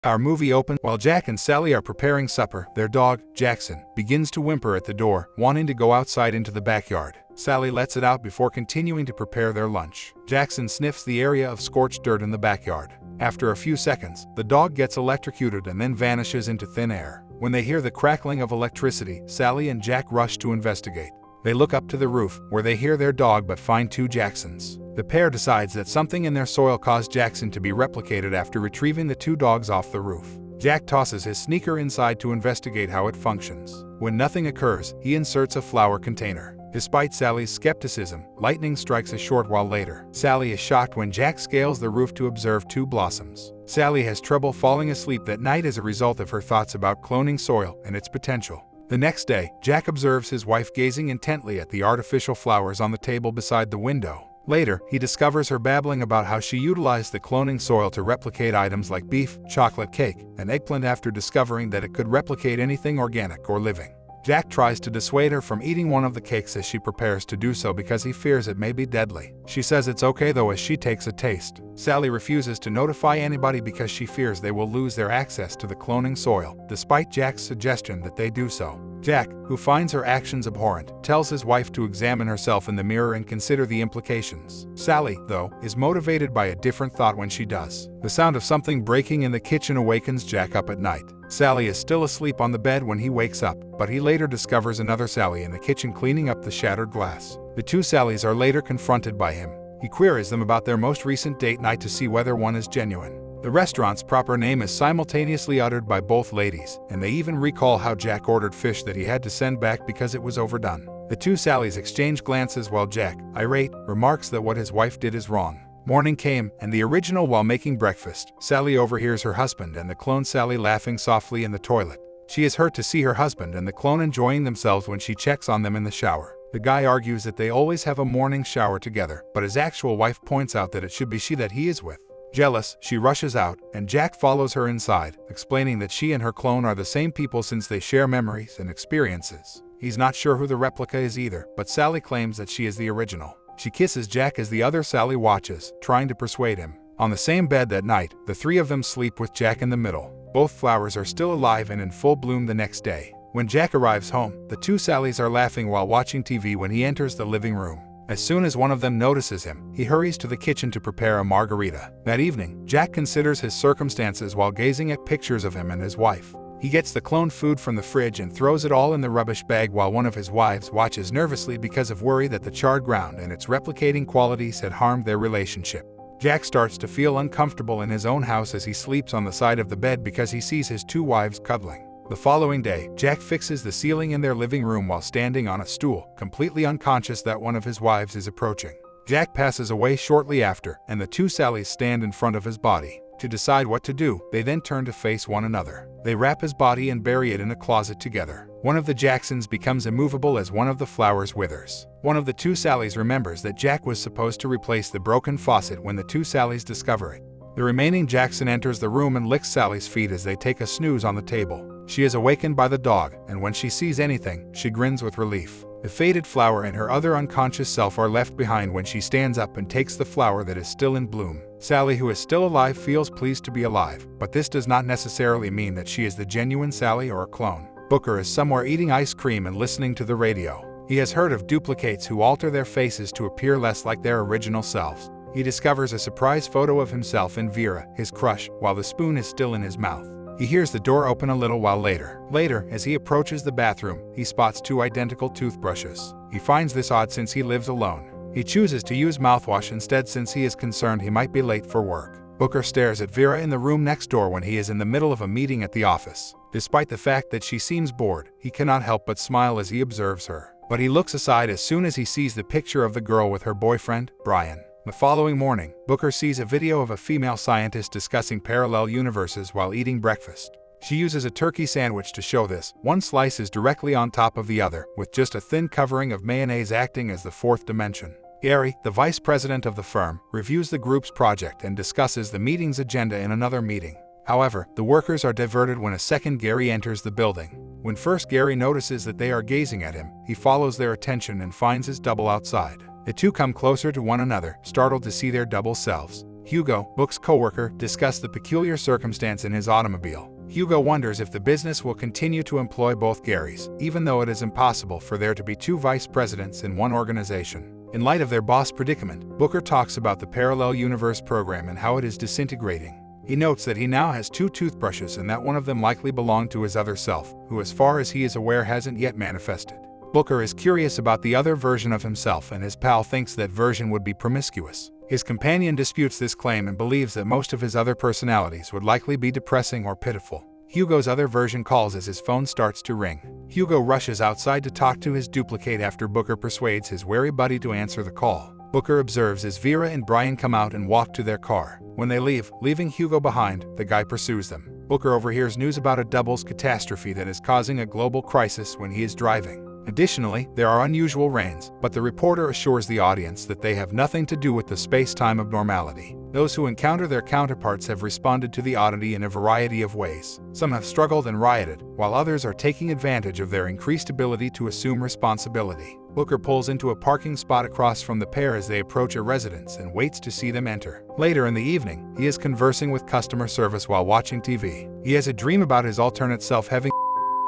Our movie opens while Jack and Sally are preparing supper. Their dog, Jackson, begins to whimper at the door, wanting to go outside into the backyard. Sally lets it out before continuing to prepare their lunch. Jackson sniffs the area of scorched dirt in the backyard. After a few seconds, the dog gets electrocuted and then vanishes into thin air. When they hear the crackling of electricity, Sally and Jack rush to investigate. They look up to the roof, where they hear their dog but find two Jacksons. The pair decides that something in their soil caused Jackson to be replicated after retrieving the two dogs off the roof. Jack tosses his sneaker inside to investigate how it functions. When nothing occurs, he inserts a flower container. Despite Sally's skepticism, lightning strikes a short while later. Sally is shocked when Jack scales the roof to observe two blossoms. Sally has trouble falling asleep that night as a result of her thoughts about cloning soil and its potential. The next day, Jack observes his wife gazing intently at the artificial flowers on the table beside the window. Later, he discovers her babbling about how she utilized the cloning soil to replicate items like beef, chocolate cake, and eggplant after discovering that it could replicate anything organic or living. Jack tries to dissuade her from eating one of the cakes as she prepares to do so because he fears it may be deadly. She says it's okay though as she takes a taste. Sally refuses to notify anybody because she fears they will lose their access to the cloning soil, despite Jack's suggestion that they do so. Jack, who finds her actions abhorrent, tells his wife to examine herself in the mirror and consider the implications. Sally, though, is motivated by a different thought when she does. The sound of something breaking in the kitchen awakens Jack up at night. Sally is still asleep on the bed when he wakes up, but he later discovers another Sally in the kitchen cleaning up the shattered glass. The two Sallys are later confronted by him. He queries them about their most recent date night to see whether one is genuine. The restaurant's proper name is simultaneously uttered by both ladies, and they even recall how Jack ordered fish that he had to send back because it was overdone. The two Sallys exchange glances while Jack, irate, remarks that what his wife did is wrong. Morning came, and the original while making breakfast, Sally overhears her husband and the clone Sally laughing softly in the toilet. She is hurt to see her husband and the clone enjoying themselves when she checks on them in the shower. The guy argues that they always have a morning shower together, but his actual wife points out that it should be she that he is with. Jealous, she rushes out, and Jack follows her inside, explaining that she and her clone are the same people since they share memories and experiences. He's not sure who the replica is either, but Sally claims that she is the original. She kisses Jack as the other Sally watches, trying to persuade him. On the same bed that night, the three of them sleep with Jack in the middle. Both flowers are still alive and in full bloom the next day. When Jack arrives home, the two Sallys are laughing while watching TV when he enters the living room. As soon as one of them notices him, he hurries to the kitchen to prepare a margarita. That evening, Jack considers his circumstances while gazing at pictures of him and his wife. He gets the cloned food from the fridge and throws it all in the rubbish bag while one of his wives watches nervously because of worry that the charred ground and its replicating qualities had harmed their relationship. Jack starts to feel uncomfortable in his own house as he sleeps on the side of the bed because he sees his two wives cuddling. The following day, Jack fixes the ceiling in their living room while standing on a stool, completely unconscious that one of his wives is approaching. Jack passes away shortly after, and the two Sallys stand in front of his body. To decide what to do, they then turn to face one another. They wrap his body and bury it in a closet together. One of the Jacksons becomes immovable as one of the flowers withers. One of the two Sallys remembers that Jack was supposed to replace the broken faucet when the two Sallys discover it. The remaining Jackson enters the room and licks Sally's feet as they take a snooze on the table. She is awakened by the dog, and when she sees anything, she grins with relief. The faded flower and her other unconscious self are left behind when she stands up and takes the flower that is still in bloom. Sally, who is still alive, feels pleased to be alive, but this does not necessarily mean that she is the genuine Sally or a clone. Booker is somewhere eating ice cream and listening to the radio. He has heard of duplicates who alter their faces to appear less like their original selves. He discovers a surprise photo of himself and Vera, his crush, while the spoon is still in his mouth. He hears the door open a little while later. Later, as he approaches the bathroom, he spots two identical toothbrushes. He finds this odd since he lives alone. He chooses to use mouthwash instead since he is concerned he might be late for work. Booker stares at Vera in the room next door when he is in the middle of a meeting at the office. Despite the fact that she seems bored, he cannot help but smile as he observes her. But he looks aside as soon as he sees the picture of the girl with her boyfriend, Brian. The following morning, Booker sees a video of a female scientist discussing parallel universes while eating breakfast. She uses a turkey sandwich to show this. One slice is directly on top of the other, with just a thin covering of mayonnaise acting as the fourth dimension. Gary, the vice president of the firm, reviews the group's project and discusses the meeting's agenda in another meeting. However, the workers are diverted when a second Gary enters the building. When first Gary notices that they are gazing at him, he follows their attention and finds his double outside. The two come closer to one another, startled to see their double selves. Hugo, Book's coworker, discuss the peculiar circumstance in his automobile. Hugo wonders if the business will continue to employ both Garys, even though it is impossible for there to be two vice presidents in one organization. In light of their boss predicament, Booker talks about the parallel universe program and how it is disintegrating. He notes that he now has two toothbrushes and that one of them likely belonged to his other self, who as far as he is aware hasn't yet manifested. Booker is curious about the other version of himself and his pal thinks that version would be promiscuous. His companion disputes this claim and believes that most of his other personalities would likely be depressing or pitiful. Hugo's other version calls as his phone starts to ring. Hugo rushes outside to talk to his duplicate after Booker persuades his wary buddy to answer the call. Booker observes as Vera and Brian come out and walk to their car. When they leave, leaving Hugo behind, the guy pursues them. Booker overhears news about a doubles catastrophe that is causing a global crisis when he is driving. Additionally, there are unusual rains, but the reporter assures the audience that they have nothing to do with the space-time abnormality. Those who encounter their counterparts have responded to the oddity in a variety of ways. Some have struggled and rioted, while others are taking advantage of their increased ability to assume responsibility. Booker pulls into a parking spot across from the pair as they approach a residence and waits to see them enter. Later in the evening, he is conversing with customer service while watching TV. He has a dream about his alternate self having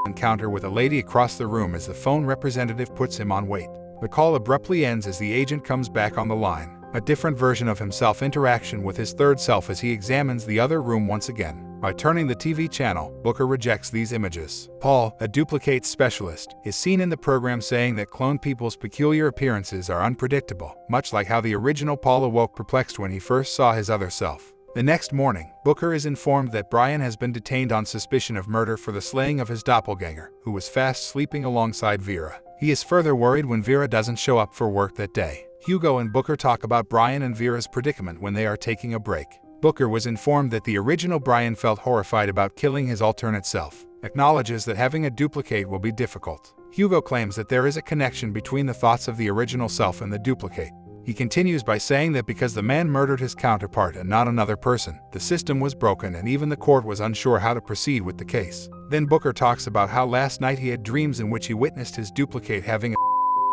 encounter with a lady across the room as the phone representative puts him on wait. The call abruptly ends as the agent comes back on the line. A different version of himself interaction with his third self as he examines the other room once again. By turning the TV channel, Booker rejects these images. Paul, a duplicate specialist, is seen in the program saying that cloned people's peculiar appearances are unpredictable, much like how the original Paul awoke perplexed when he first saw his other self. The next morning, Booker is informed that Brian has been detained on suspicion of murder for the slaying of his doppelganger, who was fast sleeping alongside Vera. He is further worried when Vera doesn't show up for work that day. Hugo and Booker talk about Brian and Vera's predicament when they are taking a break. Booker was informed that the original Brian felt horrified about killing his alternate self, acknowledges that having a duplicate will be difficult. Hugo claims that there is a connection between the thoughts of the original self and the duplicate. He continues by saying that because the man murdered his counterpart and not another person, the system was broken and even the court was unsure how to proceed with the case. Then Booker talks about how last night he had dreams in which he witnessed his duplicate having a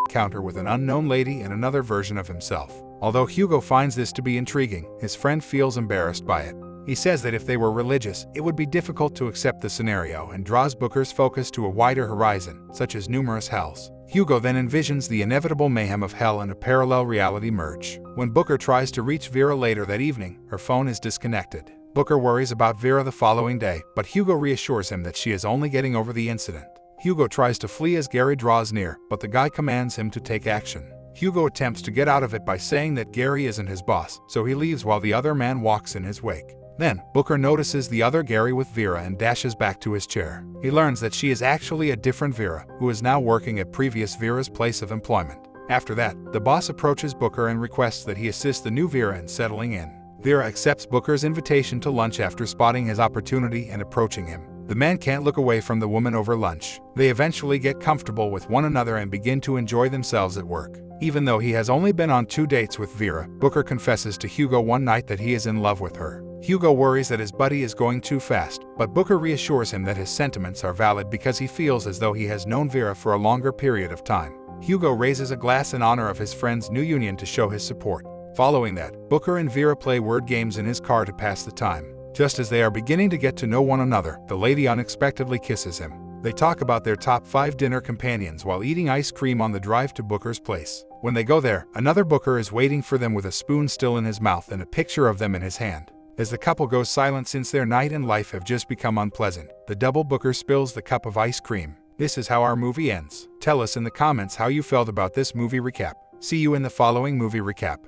encounter with an unknown lady and another version of himself. Although Hugo finds this to be intriguing, his friend feels embarrassed by it. He says that if they were religious, it would be difficult to accept the scenario and draws Booker's focus to a wider horizon, such as numerous hells. Hugo then envisions the inevitable mayhem of hell and a parallel reality merge. When Booker tries to reach Vera later that evening, her phone is disconnected. Booker worries about Vera the following day, but Hugo reassures him that she is only getting over the incident. Hugo tries to flee as Gary draws near, but the guy commands him to take action. Hugo attempts to get out of it by saying that Gary isn't his boss, so he leaves while the other man walks in his wake. Then, Booker notices the other Gary with Vera and dashes back to his chair. He learns that she is actually a different Vera, who is now working at previous Vera's place of employment. After that, the boss approaches Booker and requests that he assist the new Vera in settling in. Vera accepts Booker's invitation to lunch after spotting his opportunity and approaching him. The man can't look away from the woman over lunch. They eventually get comfortable with one another and begin to enjoy themselves at work. Even though he has only been on 2 dates with Vera, Booker confesses to Hugo one night that he is in love with her. Hugo worries that his buddy is going too fast, but Booker reassures him that his sentiments are valid because he feels as though he has known Vera for a longer period of time. Hugo raises a glass in honor of his friend's new union to show his support. Following that, Booker and Vera play word games in his car to pass the time. Just as they are beginning to get to know one another, the lady unexpectedly kisses him. They talk about their top 5 dinner companions while eating ice cream on the drive to Booker's place. When they go there, another Booker is waiting for them with a spoon still in his mouth and a picture of them in his hand. As the couple goes silent since their night and life have just become unpleasant, the double Booker spills the cup of ice cream. This is how our movie ends. Tell us in the comments how you felt about this movie recap. See you in the following movie recap.